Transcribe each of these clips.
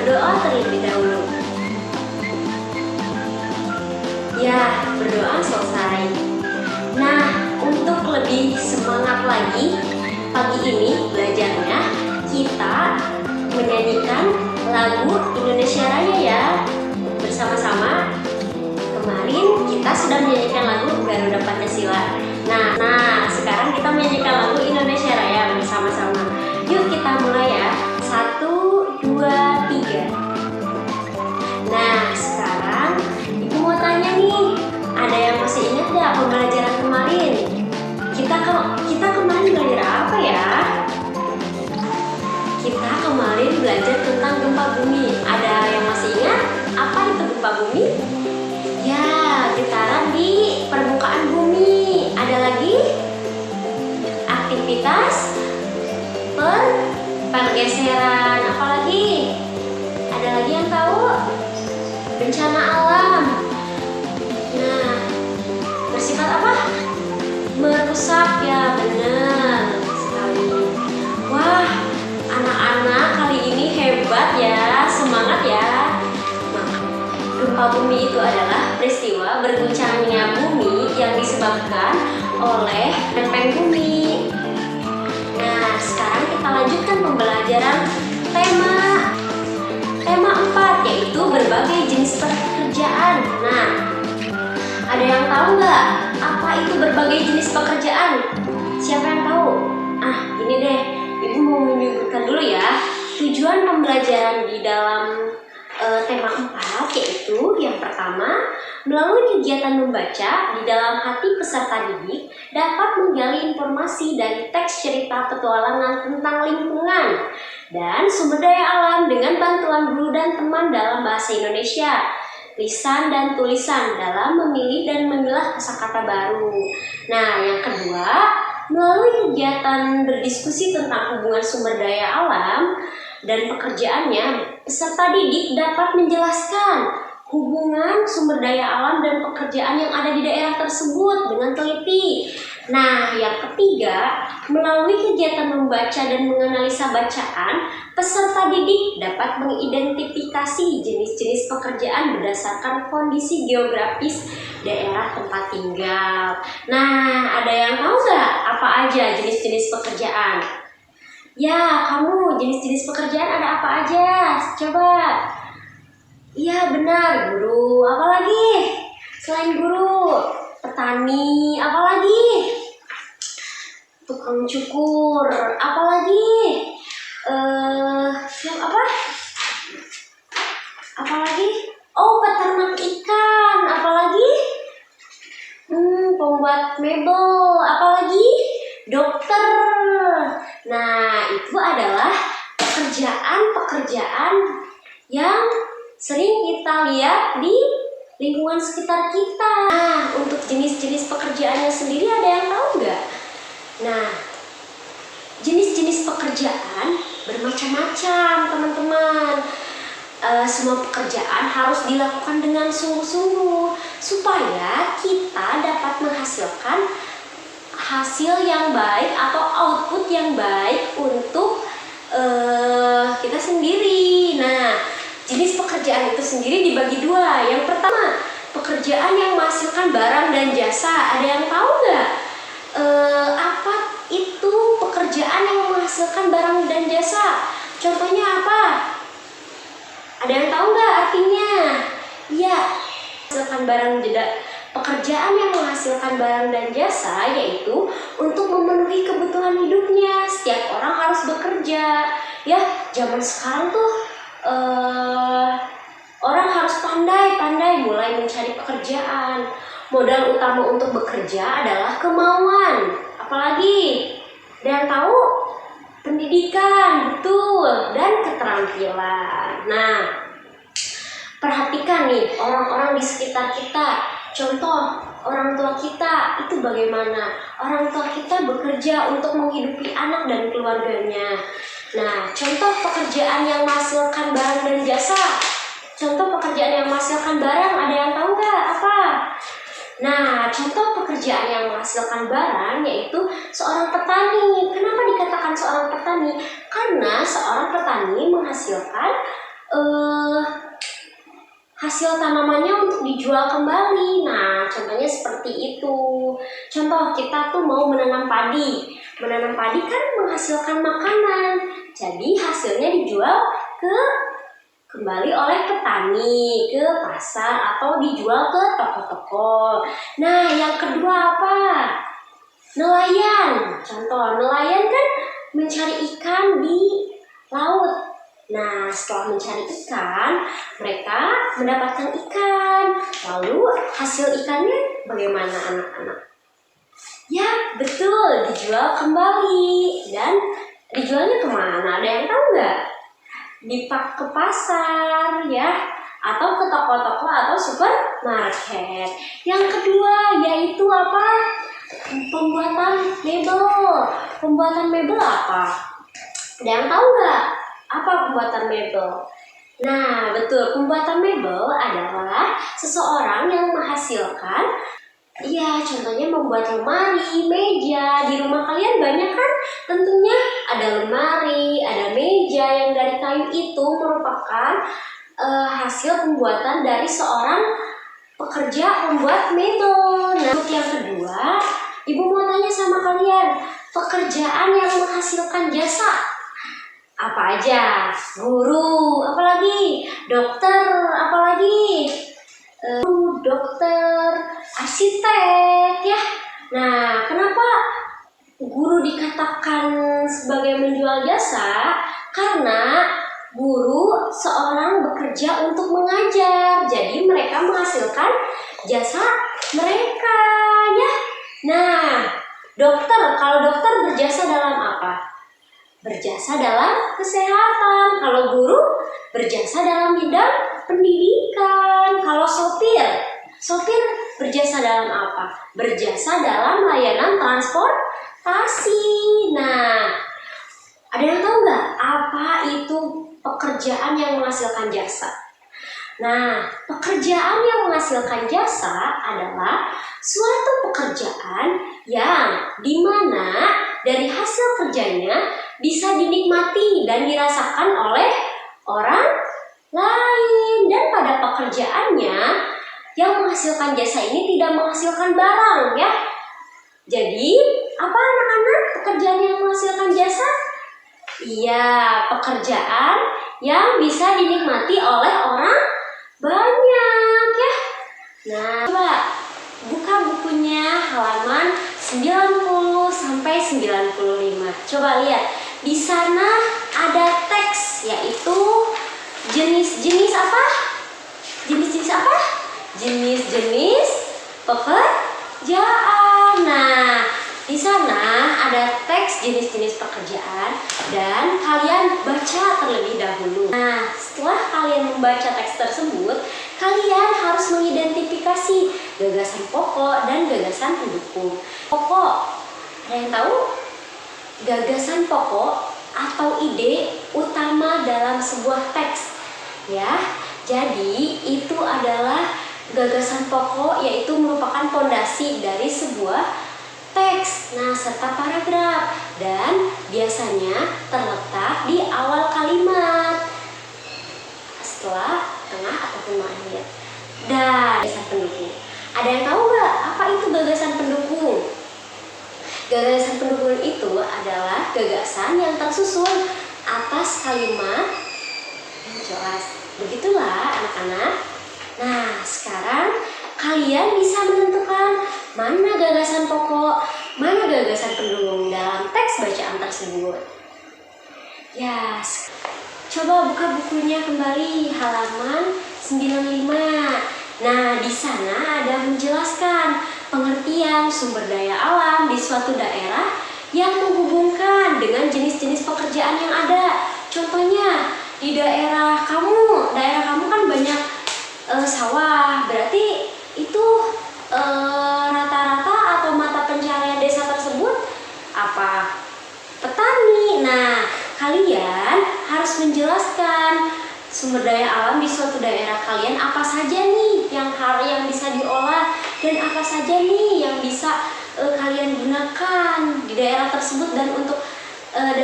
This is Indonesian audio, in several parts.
berdoa terlebih dahulu. Ya, berdoa selesai. Nah, untuk lebih semangat lagi, pagi ini belajarnya kita menyanyikan lagu Indonesia Raya ya, bersama-sama. Kemarin kita sudah menyanyikan lagu Garuda Pancasila. Nah, sekarang kita menyanyikan lagu Indonesia Raya bersama-sama. Yuk kita mulai ya. 1, 2, 3. Nah, sekarang Ibu mau tanya nih, ada yang masih ingat gak pembelajaran kemarin? Kita kemarin belajar apa ya? Kita kemarin belajar tentang gempa bumi. Ada yang masih ingat apa itu gempa bumi? Ya, getaran di permukaan bumi. Ada lagi aktivitas pergeseran. Apa lagi? Ada lagi yang tahu? Bencana alam. Nah, bersifat apa? Merusak, ya benar sekali. Wah, anak-anak kali ini hebat ya, semangat ya. Gempa bumi itu adalah peristiwa berguncangnya bumi yang disebabkan oleh lempeng bumi. Nah, sekarang kita lanjutkan pembelajaran tema 4, yaitu berbagai jenis pekerjaan. Nah, ada yang tahu nggak apa itu berbagai jenis pekerjaan? Siapa yang tahu? Ini deh, Ibu mau menyebutkan dulu ya tujuan pembelajaran di dalam tema 4, yaitu yang pertama, melalui kegiatan membaca di dalam hati peserta didik dapat menggali informasi dari teks cerita petualangan tentang lingkungan dan sumber daya alam dengan bantuan guru dan teman dalam bahasa Indonesia, lisan dan tulisan dalam memilih dan memilah kosakata baru. Nah, yang kedua, melalui kegiatan berdiskusi tentang hubungan sumber daya alam dan pekerjaannya, peserta didik dapat menjelaskan hubungan sumber daya alam dan pekerjaan yang ada di daerah tersebut dengan teliti. Nah, yang ketiga, melalui kegiatan membaca dan menganalisa bacaan, peserta didik dapat mengidentifikasi jenis-jenis pekerjaan berdasarkan kondisi geografis daerah tempat tinggal. Nah, ada yang tahu nggak apa aja jenis-jenis pekerjaan? Ya, kamu jenis-jenis pekerjaan ada apa aja? Coba. Iya, benar, guru. Apa lagi? Selain guru, petani, apa lagi? Tukang cukur, apa lagi? Apa? Apa lagi? Oh, peternak ikan, apa lagi? Pembuat mebel, apa lagi? Dokter. Nah, itu adalah pekerjaan-pekerjaan yang sering kita lihat di lingkungan sekitar kita. Nah, untuk jenis-jenis pekerjaannya sendiri ada yang tahu nggak? Nah, jenis-jenis pekerjaan bermacam-macam, teman-teman. Semua pekerjaan harus dilakukan dengan sungguh-sungguh supaya kita dapat menghasilkan hasil yang baik atau output yang baik untuk kita sendiri. Nah, jenis pekerjaan itu sendiri dibagi dua. Yang pertama, pekerjaan yang menghasilkan barang dan jasa. Ada yang tahu nggak apa itu pekerjaan yang menghasilkan barang dan jasa? Contohnya apa? Ada yang tahu nggak artinya? Iya, pekerjaan yang menghasilkan barang dan jasa yaitu untuk memenuhi kebutuhan hidupnya. Setiap orang harus bekerja. Ya, zaman sekarang tuh orang harus pandai-pandai mulai mencari pekerjaan. Modal utama untuk bekerja adalah kemauan. Apalagi? Ada yang tahu? Pendidikan, betul, dan keterampilan. Nah, perhatikan nih orang-orang di sekitar kita. Contoh, orang tua kita itu bagaimana? Orang tua kita bekerja untuk menghidupi anak dan keluarganya. Nah, contoh pekerjaan yang menghasilkan barang dan jasa. Contoh pekerjaan yang menghasilkan barang, ada yang tahu nggak apa? Nah, contoh pekerjaan yang menghasilkan barang yaitu seorang petani. Kenapa dikatakan seorang petani? Karena seorang petani menghasilkan hasil tanamannya untuk dijual kembali. Nah, contohnya seperti itu. Contoh, kita tuh mau menanam padi. Menanam padi kan menghasilkan makanan. Jadi hasilnya dijual kembali oleh petani ke pasar atau dijual ke toko-toko. Nah, yang kedua apa? Nelayan. Contoh, nelayan kan mencari ikan di laut. Nah, setelah mencari ikan, mereka mendapatkan ikan. Lalu hasil ikannya bagaimana anak-anak? Ya, betul, dijual kembali. Dan dijualnya kemana? Ada yang tahu nggak? Ke pasar, ya, atau ke toko-toko atau supermarket. Yang kedua yaitu apa? Pembuatan mebel. Pembuatan mebel apa? Ada yang tahu nggak? Apa pembuatan mebel? Nah, betul, pembuatan mebel adalah seseorang yang menghasilkan, ya, contohnya membuat lemari, meja. Di rumah kalian banyak kan? Tentunya ada lemari, ada meja yang dari kayu. Itu merupakan hasil pembuatan dari seorang pekerja pembuat mebel. Nah, untuk yang kedua, Ibu mau tanya sama kalian, pekerjaan yang menghasilkan jasa apa aja? Guru, apalagi? Dokter, apalagi? Dokter, arsitek, ya. Nah, kenapa guru dikatakan sebagai menjual jasa? Karena guru seorang bekerja untuk mengajar, jadi mereka menghasilkan jasa mereka, ya. Nah, dokter, kalau dokter berjasa dalam apa? Berjasa dalam kesehatan. Kalau guru berjasa dalam bidang pendidikan. Kalau sopir berjasa dalam apa? Berjasa dalam layanan transportasi. Nah, ada yang tahu nggak apa itu pekerjaan yang menghasilkan jasa? Nah, pekerjaan yang menghasilkan jasa adalah suatu pekerjaan yang dimana dari hasil kerjanya bisa dinikmati dan dirasakan oleh orang lain. Dan pada pekerjaannya yang menghasilkan jasa ini tidak menghasilkan barang, ya. Jadi, apa anak-anak pekerjaan yang menghasilkan jasa? Iya, pekerjaan yang bisa dinikmati oleh orang banyak, ya. Nah, coba buka bukunya halaman 90 sampai 95. Coba lihat. Di sana ada teks, yaitu jenis-jenis apa? Jenis-jenis apa? Jenis-jenis pekerjaan. Nah, di sana ada teks jenis-jenis pekerjaan dan kalian baca terlebih dahulu. Nah, setelah kalian membaca teks tersebut, kalian harus mengidentifikasi gagasan pokok dan gagasan pendukung. Pokok, ada yang tahu? Gagasan pokok atau ide utama dalam sebuah teks, ya. Jadi itu adalah gagasan pokok, yaitu merupakan fondasi dari sebuah teks, nah, serta paragraf, dan biasanya terletak di awal kalimat, setelah tengah ataupun akhir. Dan gagasan pendukung, ada yang tahu nggak apa itu gagasan pendukung? Gagasan pendukung itu adalah gagasan yang tersusun atas kalimat yang jelas. Begitulah anak-anak. Nah, sekarang kalian bisa menentukan mana gagasan pokok, mana gagasan pendukung dalam teks bacaan tersebut. Ya, coba buka bukunya kembali halaman 95. Nah, di sana ada menjelaskan pengertian sumber daya alam di suatu daerah yang menghubungkan dengan jenis-jenis pekerjaan yang ada. Contohnya, di daerah kamu kan banyak sawah, berarti itu rata-rata atau mata pencaharian desa tersebut apa? Petani. Nah, kalian harus menjelaskan sumber daya alam di suatu daerah kalian apa saja nih yang bisa diolah dan apa saja nih yang bisa kalian gunakan di daerah tersebut dan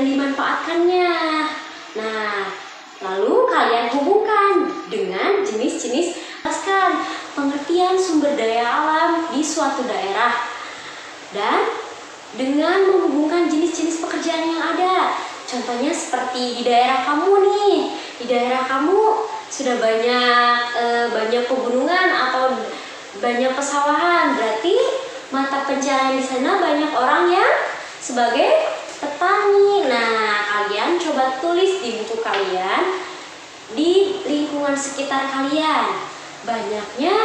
dimanfaatkannya. Nah, lalu kalian hubungkan dengan jenis-jenis pengertian sumber daya alam di suatu daerah dan dengan menghubungkan jenis-jenis pekerjaan yang ada. Contohnya seperti di daerah kamu nih, di daerah kamu sudah banyak pegunungan atau banyak pesawahan, berarti mata pencaharian di sana banyak orang yang sebagai petani. Nah, kalian coba tulis di buku kalian di lingkungan sekitar kalian banyaknya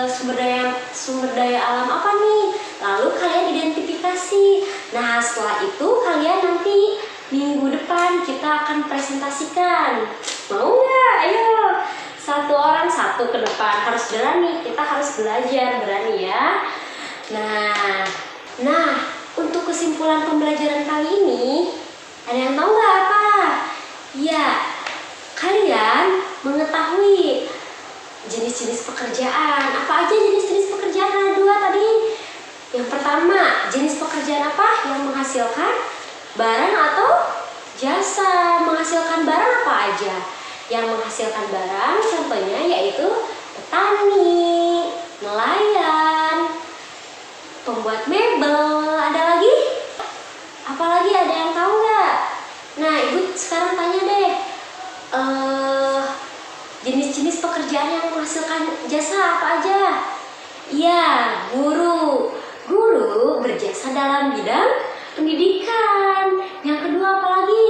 sumber daya alam apa nih, lalu kalian identifikasi. Nah, setelah itu kalian nanti minggu depan kita akan presentasikan. Mau nggak? Ayo, satu orang satu ke depan, harus berani, kita harus belajar berani ya. Nah, untuk kesimpulan pembelajaran kali ini, ada yang tahu nggak apa? Ya, kalian mengetahui jenis-jenis pekerjaan. Apa aja jenis-jenis pekerjaan? Ada 2 tadi. Yang pertama, jenis pekerjaan apa? Yang menghasilkan barang atau jasa. Menghasilkan barang apa aja? Yang menghasilkan barang contohnya yaitu petani, nelayan, pembuat mebel. Ada lagi? Apalagi ada yang tahu nggak? Nah, Ibu sekarang tanya deh. Jenis-jenis pekerjaan yang menghasilkan jasa apa aja? Iya, guru. Guru berjasa dalam bidang pendidikan. Yang kedua apa lagi?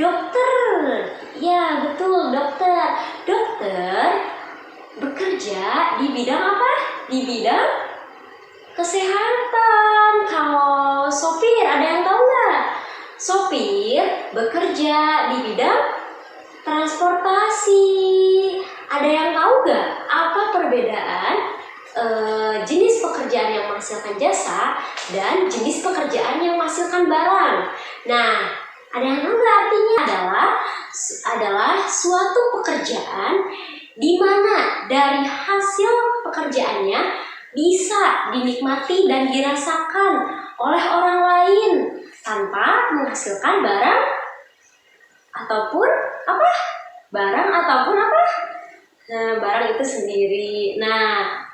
Dokter. Ya, betul, dokter. Dokter bekerja di bidang apa? Di bidang kesehatan. Kalau sopir, ada yang tahu nggak? Sopir bekerja di bidang transportasi. Ada yang tahu nggak apa perbedaan jenis pekerjaan yang menghasilkan jasa dan jenis pekerjaan yang menghasilkan barang? Nah, ada yang tahu nggak artinya? Adalah suatu pekerjaan di mana dari hasil pekerjaannya bisa dinikmati dan dirasakan oleh orang lain tanpa menghasilkan barang ataupun apa? Barang ataupun apa? Barang itu sendiri. Nah,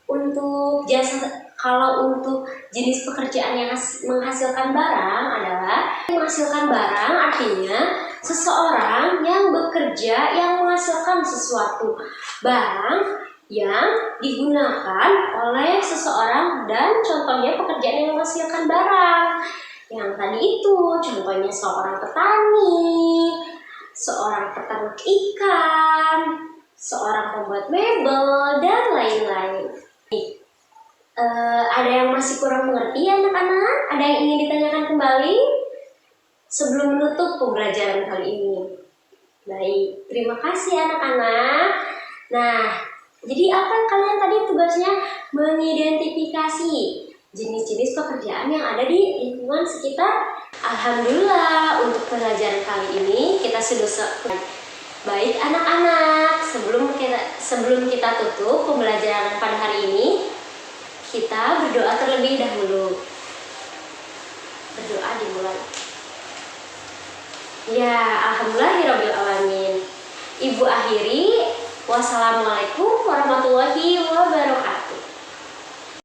untuk jasa, kalau untuk jenis pekerjaan yang menghasilkan barang adalah menghasilkan barang artinya seseorang yang bekerja yang menghasilkan sesuatu barang yang digunakan oleh seseorang, dan contohnya pekerjaan yang menghasilkan barang yang tadi itu contohnya seorang petani, seorang peternak ikan, seorang pembuat mebel, dan lain-lain. Ada yang masih kurang mengerti ya anak-anak? Ada yang ingin ditanyakan kembali sebelum menutup pembelajaran kali ini? Baik, terima kasih anak-anak. Nah, jadi apa kalian tadi tugasnya? Mengidentifikasi jenis-jenis pekerjaan yang ada di lingkungan sekitar. Alhamdulillah, untuk pelajaran kali ini kita sudah selesai. Baik anak-anak, sebelum kita tutup pembelajaran pada hari ini, kita berdoa terlebih dahulu. Berdoa dimulai. Ya, alhamdulillahirabbil alamin. Ibu akhiri, wassalamualaikum warahmatullahi wabarakatuh.